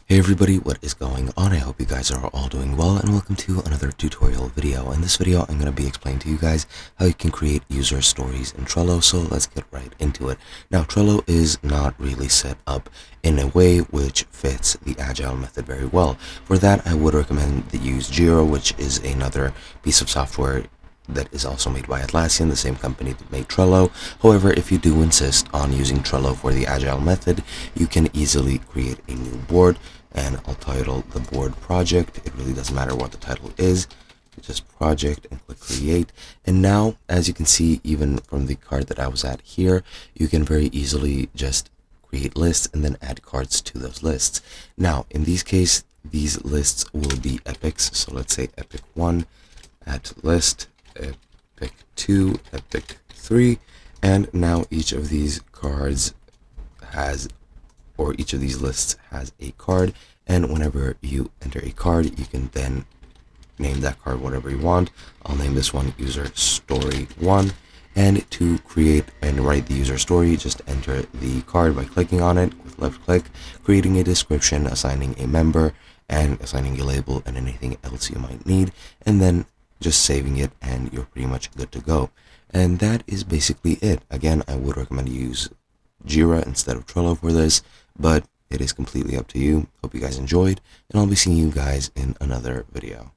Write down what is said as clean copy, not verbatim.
Hey everybody, what is going on? I hope you guys are all doing well, and welcome to another tutorial video. In this video, I'm going to be explaining to you guys how you can create user stories in Trello, so let's get right into it. Now, Trello is not really set up in a way which fits the Agile method very well. For that, I would recommend that you use Jira, which is another piece of software that is also made by Atlassian, the same company that made Trello. However, if you do insist on using Trello for the Agile method, you can easily create a new board, and I'll title the board project. It really doesn't matter what the title is, just project, and click create. And now, as you can see, even from the card that I was at here, you can very easily just create lists and then add cards to those lists. Now, in this case, these lists will be epics. So let's say epic 1, add list, epic 2, epic 3, and now each of these cards has, or each of these lists has a card, and whenever you enter a card, you can then name that card whatever you want. I'll name this one user story 1, and to create and write the user story, just enter the card by clicking on it with left click, creating a description, assigning a member, and assigning a label and anything else you might need, and then just saving it, and you're pretty much good to go. And that is basically it. Again, I would recommend you use Jira instead of Trello for this, but it is completely up to you. Hope you guys enjoyed, and I'll be seeing you guys in another video.